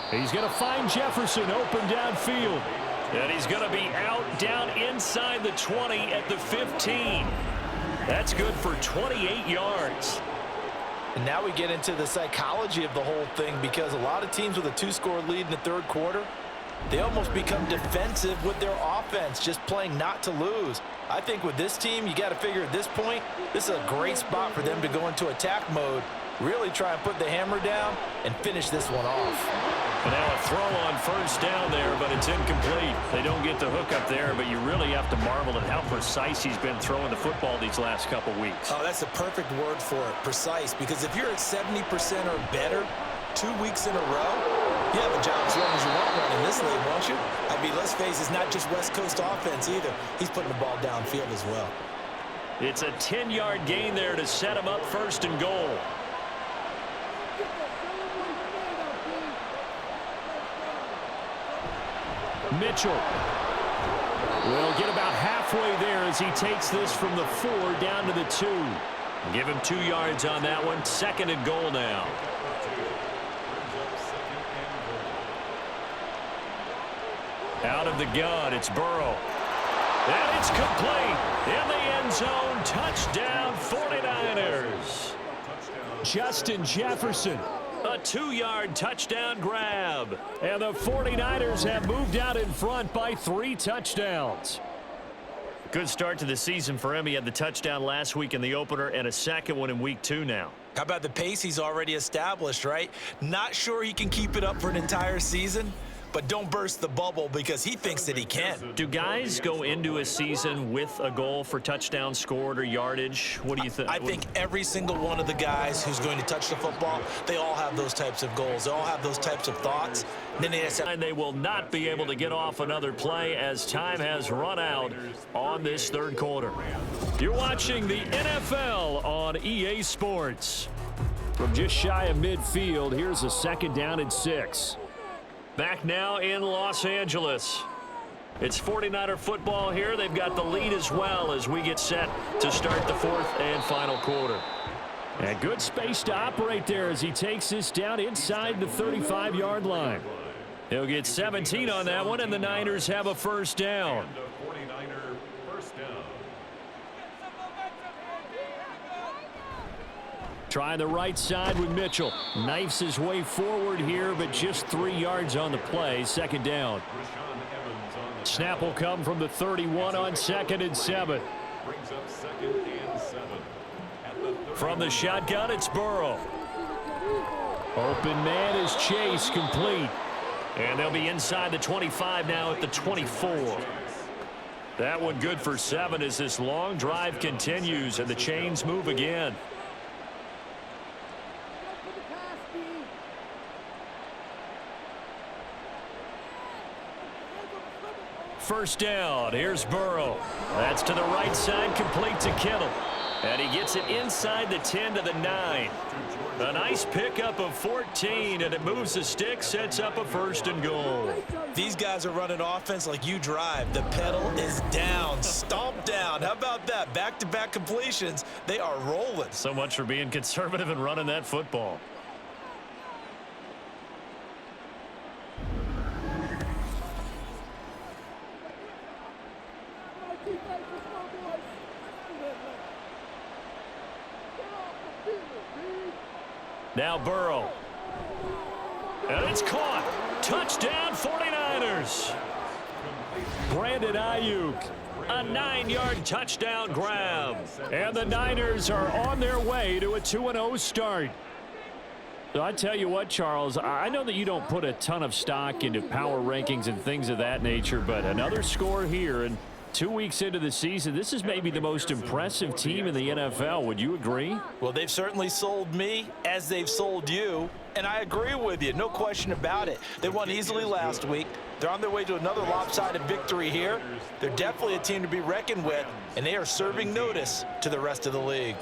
S2: He's going to find Jefferson open downfield. And he's going to be out down inside the 20 at the 15. That's good for 28 yards.
S4: And now we get into the psychology of the whole thing, because a lot of teams with a 2-score lead in the third quarter, they almost become defensive with their offense, just playing not to lose. I think with this team, you got to figure at this point, this is a great spot for them to go into attack mode, really try and put the hammer down and finish this one off.
S2: And now a throw on first down there, but it's incomplete. They don't get the hook up there, but you really have to marvel at how precise he's been throwing the football these last couple weeks.
S3: Oh, that's the perfect word for it, precise, because if you're at 70% or better 2 weeks in a row, you have a job as long as you want one in this league, won't you? I mean, let's face it, it's not just West Coast offense either. He's putting the ball downfield as well.
S2: It's a 10-yard gain there to set him up first and goal. Mitchell will get about halfway there as he takes this from the 4 down to the 2. Give him 2 yards on that one. Second and goal now. Out of the gun, it's Burrow. And it's complete. In the end zone, touchdown 49ers. Justin Jefferson. A 2-yard touchdown grab. And the 49ers have moved out in front by 3 touchdowns. Good start to the season for him. He had the touchdown last week in the opener and a second one in week 2 now.
S3: How about the pace he's already established, right? Not sure he can keep it up for an entire season, but don't burst the bubble because he thinks that he can.
S2: Do guys go into a season with a goal for touchdowns scored or yardage? What do you think?
S3: I think every single one of the guys who's going to touch the football, they all have those types of goals. They all have those types of thoughts. And then
S2: they will not be able to get off another play as time has run out on this third quarter. You're watching the NFL on EA Sports. From just shy of midfield, here's a second down and 6. Back now in Los Angeles. It's 49er football here. They've got the lead as well as we get set to start the fourth and final quarter. And good space to operate there as he takes this down inside the 35-yard line. He'll get 17 on that one, and the Niners have a first down. Try the right side with Mitchell. Knifes his way forward here, but just 3 yards on the play. Second down. Snap will come from the 31 on 2nd and 7. From the shotgun, it's Burrow. Open man is Chase, complete. And they'll be inside the 25 now at the 24. That one good for 7 as this long drive continues and the chains move again. First down. Here's Burrow. That's to the right side, complete to Kittle. And he gets it inside the 10 to the 9. A nice pickup of 14, and it moves the stick, sets up a first and goal.
S3: These guys are running offense like you drive. The pedal is down, stomp down. How about that? Back-to-back completions. They are rolling.
S2: So much for being conservative and running that football. Now Burrow. And it's caught. Touchdown 49ers. Brandon Ayuk. A 9-yard touchdown grab. And the Niners are on their way to a 2-0 start. So I tell you what, Charles, I know that you don't put a ton of stock into power rankings and things of that nature, but another score here, and 2 weeks into the season, this is maybe the most impressive team in the NFL. Would you agree?
S4: Well, they've certainly sold me as they've sold you, and I agree with you. No question about it. They won easily last week. They're on their way to another lopsided victory here. They're definitely a team to be reckoned with, and they are serving notice to the rest of the league.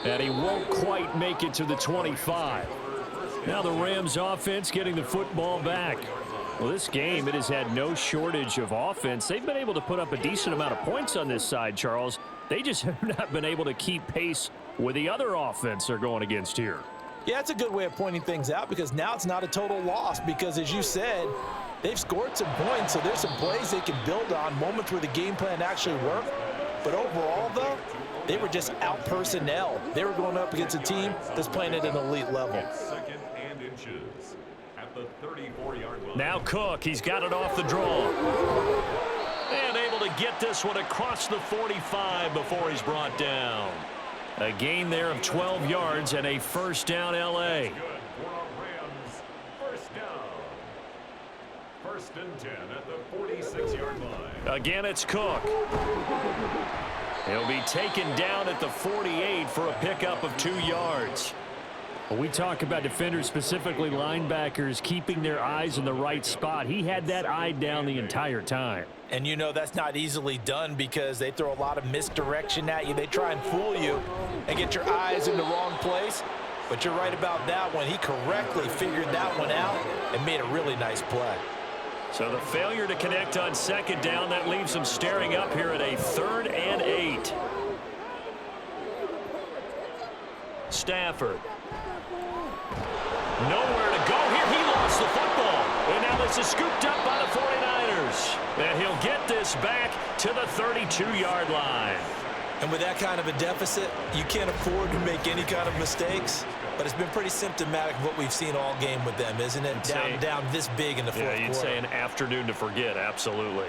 S2: And he won't quite make it to the 25. Now the Rams offense getting the football back. Well, this game, it has had no shortage of offense. They've been able to put up a decent amount of points on this side, Charles. They just have not been able to keep pace with the other offense they're going against here.
S4: Yeah, that's a good way of pointing things out, because now it's not a total loss, because as you said, they've scored some points, so there's some plays they can build on, moments where the game plan actually worked. But overall, though, they were just out personnel. They were going up against a team that's playing at an elite level.
S7: Second and inches at the 34-yard line.
S2: Now Cook, he's got it off the draw. And able to get this one across the 45 before he's brought down. A gain there of 12 yards and a first down, L.A.
S7: Good for our Rams. First down. First and 10 at the 46-yard line.
S2: Again, it's Cook. He'll be taken down at the 48 for a pickup of 2 yards. When we talk about defenders, specifically linebackers, keeping their eyes in the right spot, he had that eye down the entire time.
S4: And you know that's not easily done, because they throw a lot of misdirection at you. They try and fool you and get your eyes in the wrong place. But you're right about that one. He correctly figured that one out and made a really nice play.
S2: So the failure to connect on second down, that leaves them staring up here at a 3rd and 8. Stafford. Nowhere to go here. He lost the football. And now this is scooped up by the 49ers. And he'll get this back to the 32-yard line.
S3: And with that kind of a deficit, you can't afford to make any kind of mistakes. But it's been pretty symptomatic of what we've seen all game with them, isn't it? Down this big in the fourth quarter.
S2: Yeah, you'd say an afternoon to forget, absolutely.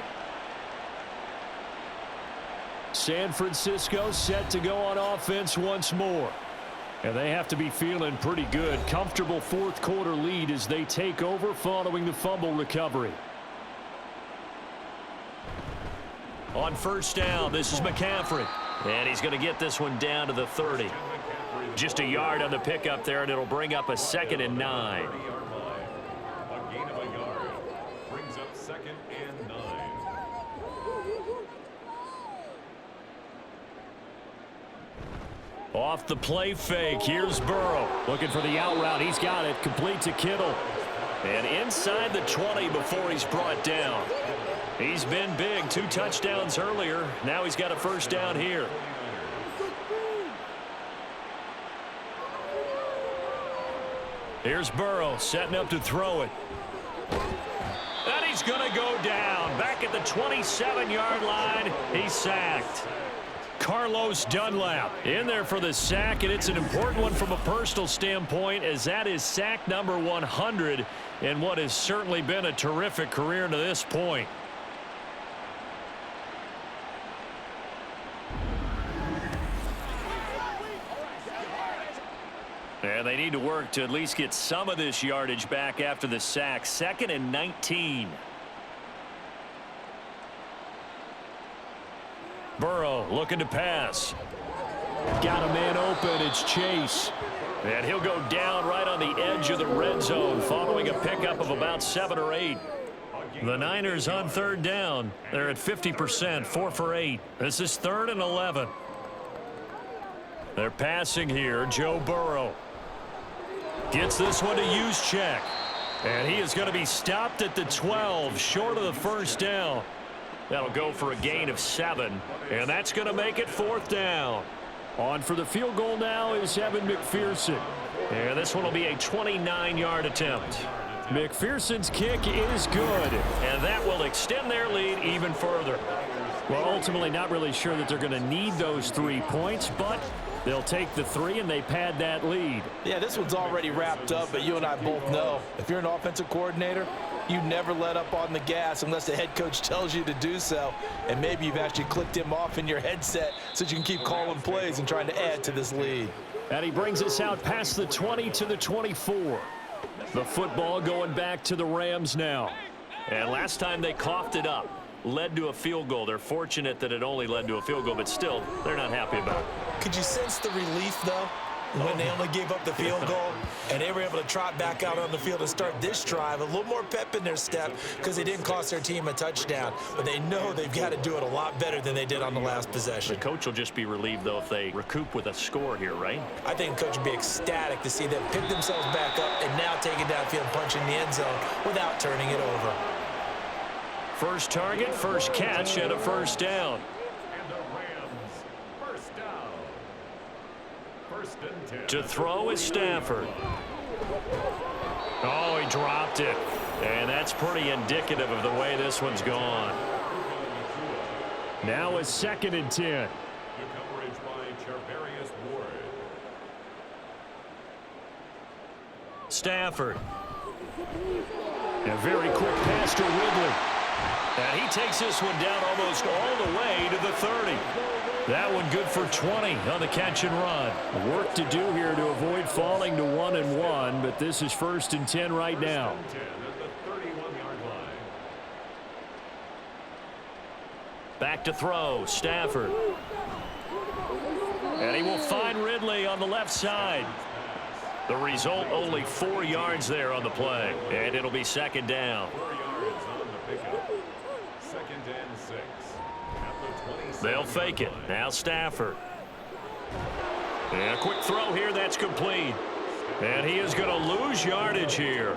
S2: San Francisco set to go on offense once more. And they have to be feeling pretty good. Comfortable fourth quarter lead as they take over following the fumble recovery. On first down, this is McCaffrey. And he's going to get this one down to the 30. Just a yard on the pickup there, and it'll bring up a 2nd and 9.
S7: A gain of a yard brings up 2nd and 9.
S2: Off the play fake, here's Burrow. Looking for the out route. He's got it. Complete to Kittle. And inside the 20 before he's brought down. He's been big. 2 touchdowns earlier. Now he's got a first down here. Here's Burrow setting up to throw it. And he's going to go down. Back at the 27-yard line. He's sacked. Carlos Dunlap in there for the sack, and it's an important one from a personal standpoint, as that is sack number 100 in what has certainly been a terrific career to this point. And they need to work to at least get some of this yardage back after the sack. 2nd and 19. Burrow looking to pass. Got a man open. It's Chase. And he'll go down right on the edge of the red zone following a pickup of about 7 or 8. The Niners on third down. They're at 50%, 4 for 8. This is 3rd and 11. They're passing here. Joe Burrow gets this one to Juszczyk. And he is going to be stopped at the 12, short of the first down. That'll go for a gain of 7, and that's going to make it 4th down. On for the field goal now is Evan McPherson. And this one will be a 29-yard attempt. McPherson's kick is good, and that will extend their lead even further. Well, ultimately not really sure that they're going to need those 3 points, but they'll take the 3 and they pad that lead.
S4: Yeah, this one's already wrapped up, but you and I both know if you're an offensive coordinator, you never let up on the gas unless the head coach tells you to do so. And maybe you've actually clicked him off in your headset so you can keep calling plays and trying to add to this lead.
S2: And he brings us out past the 20 to the 24. The football going back to the Rams now. And last time they coughed it up, led to a field goal. They're fortunate that it only led to a field goal, but still, they're not happy about it.
S3: Could you sense the relief, though?
S4: when they only gave up the field goal, and they were able to trot back out on the field and start this drive. A little more pep in their step because they didn't cost their team a touchdown. But they know they've got to do it a lot better than they did on the last possession.
S2: The coach will just be relieved, though, if they recoup with a score here, right?
S4: I think the coach would be ecstatic to see them pick themselves back up and now take it downfield and punch in the end zone without turning it over.
S2: First target, first catch, and a first down.
S7: And the Rams, first down. First and 10.
S2: To throw is Stafford. Oh, he dropped it. And that's pretty indicative of the way this one's gone. Now a 2nd and 10.
S7: The coverage by Charvarius Ward.
S2: Stafford. A very quick pass to Ridley. And he takes this one down almost all the way to the 30. That one good for 20 on the catch and run. Work to do here to avoid falling to 1-1, but this is 1st and 10 right now.
S7: 10 at the 31-yard line.
S2: Back to throw, Stafford. And he will find Ridley on the left side. The result, only 4 yards there on the play. And it'll be 2nd down.
S7: 4 yards on the pickup. 2nd and 6. At the 27.
S2: They'll fake it. Now Stafford. And a quick throw here. That's complete. And he is going to lose yardage here.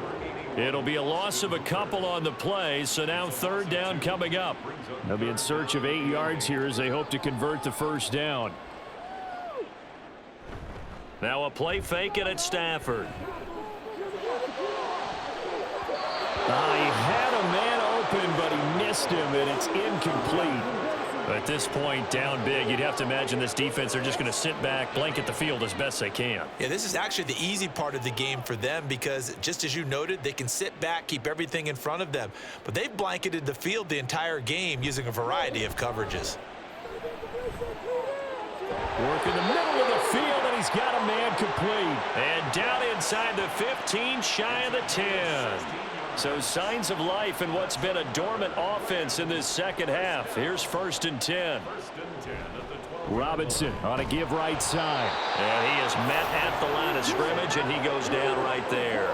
S2: It'll be a loss of a couple on the play, so now 3rd down coming up. They'll be in search of 8 yards here as they hope to convert the first down. Now a play fake it at Stafford. He had a man open, but he missed him, and it's incomplete. At this point, down big, you'd have to imagine this defense, they're just going to sit back, blanket the field as best they can.
S4: Yeah, this is actually the easy part of the game for them because, just as you noted, they can sit back, keep everything in front of them. But they've blanketed the field the entire game using a variety of coverages.
S2: Work in the middle of the field, and he's got a man complete. And down inside the 15, shy of the 10. So signs of life in what's been a dormant offense in this second half. Here's 1st and 10.
S7: 1st and 10 at the 20.
S2: Robinson on a give right side. And he is met at the line of scrimmage, and he goes down right there.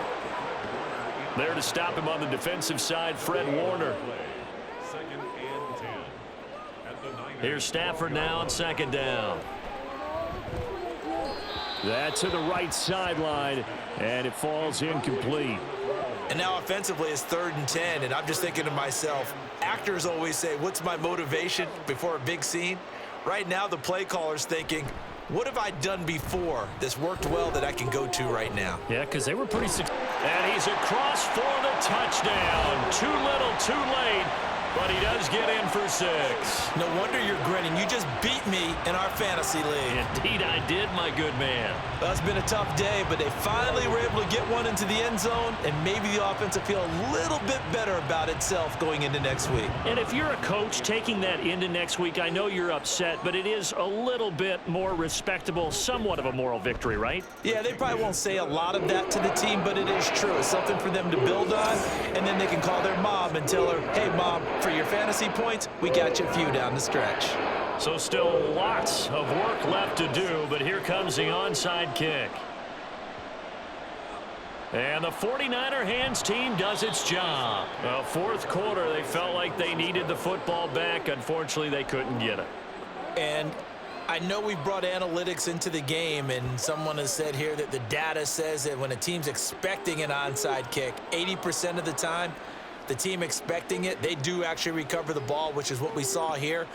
S2: There to stop him on the defensive side, Fred Warner.
S7: 2nd and 10. At the 9.
S2: Here's Stafford now on 2nd down. That's to the right sideline, and it falls incomplete.
S4: And now offensively it's 3rd and 10, and I'm just thinking to myself, actors always say, what's my motivation before a big scene? Right now the play caller's thinking, what have I done before that's worked well that I can go to right now?
S2: Yeah, because they were pretty successful. And he's across for the touchdown. Too little, too late. But he does get in for 6.
S4: No wonder you're grinning. You just beat me in our fantasy league.
S2: Indeed I did, my good man.
S4: Well, it's been a tough day, but they finally were able to get one into the end zone, and maybe the offense will feel a little bit better about itself going into next week.
S2: And if you're a coach taking that into next week, I know you're upset, but it is a little bit more respectable, somewhat of a moral victory, right?
S4: Yeah, they probably won't say a lot of that to the team, but it is true. It's something for them to build on, and then they can call their mom and tell her, hey, Mom, for your fantasy points, we got you a few down the stretch.
S2: So still lots of work left to do, but here comes the onside kick. And the 49er hands team does its job. Well, 4th quarter, they felt like they needed the football back. Unfortunately, they couldn't get it.
S4: And I know we brought analytics into the game, and someone has said here that the data says that when a team's expecting an onside kick, 80% of the time, the team expecting it, they do actually recover the ball, which is what we saw here.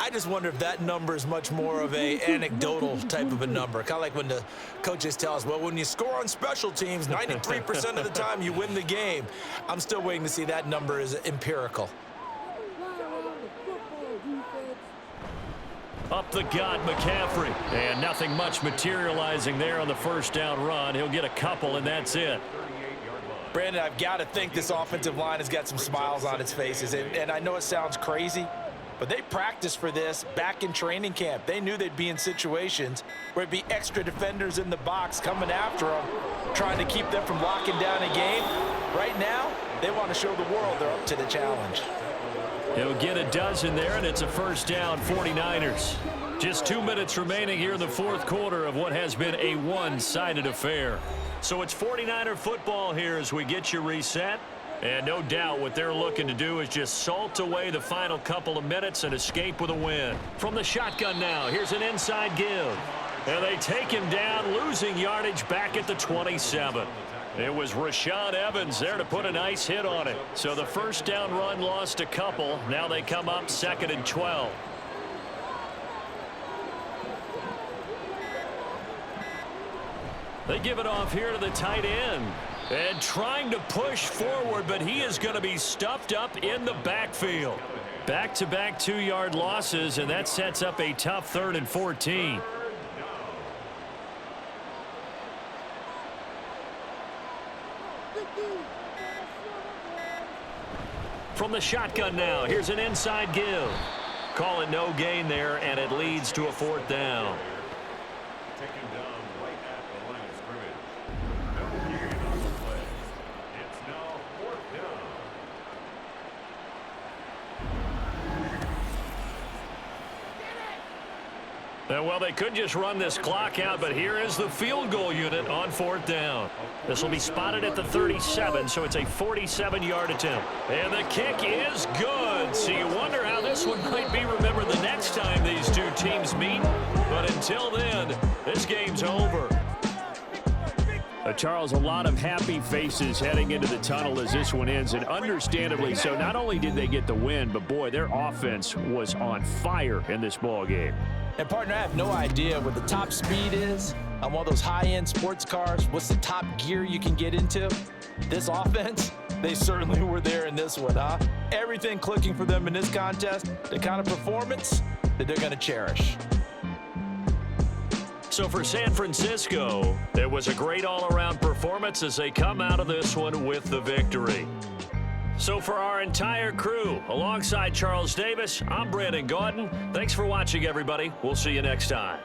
S4: I just wonder if that number is much more of a anecdotal type of a number. Kind of like when the coaches tell us, well, when you score on special teams, 93% of the time you win the game. I'm still waiting to see that number is empirical.
S2: Up the gut, McCaffrey. And nothing much materializing there on the 1st down run. He'll get a couple, and that's it.
S4: Brandon, I've got to think this offensive line has got some smiles on its faces. And I know it sounds crazy, but they practiced for this back in training camp. They knew they'd be in situations where it'd be extra defenders in the box coming after them, trying to keep them from locking down a game. Right now, they want to show the world they're up to the challenge.
S2: He'll get a dozen there, and it's a 1st down, 49ers. Just 2 minutes remaining here in the fourth quarter of what has been a one-sided affair. So it's 49er football here as we get you reset. And no doubt what they're looking to do is just salt away the final couple of minutes and escape with a win. From the shotgun now, here's an inside give. And they take him down, losing yardage back at the 27. It was Rashaan Evans there to put a nice hit on it. So the first down run lost a couple. Now they come up 2nd and 12. They give it off here to the tight end. And trying to push forward, but he is going to be stuffed up in the backfield. Back-to-back 2-yard losses, and that sets up a tough 3rd and 14. From the shotgun now, here's an inside give. Call it no gain there, and it leads to a 4th down.
S7: Taken down right at the line of scrimmage. No gain on the play. It's now 4th down.
S2: Well, they could just run this clock out, but here is the field goal unit on 4th down. This will be spotted at the 37, so it's a 47-yard attempt. And the kick is good. So you wonder how this one might be remembered the next time these two teams meet. But until then, this game's over. Charles, a lot of happy faces heading into the tunnel as this one ends, and understandably so. Not only did they get the win, but boy, their offense was on fire in this ball game.
S4: And partner, I have no idea what the top speed is on one of those high-end sports cars. What's the top gear you can get into? This offense, they certainly were there in this one, huh? Everything clicking for them in this contest, the kind of performance that they're going to cherish.
S2: So for San Francisco, it was a great all-around performance as they come out of this one with the victory. So for our entire crew, alongside Charles Davis, I'm Brandon Gaudin. Thanks for watching, everybody. We'll see you next time.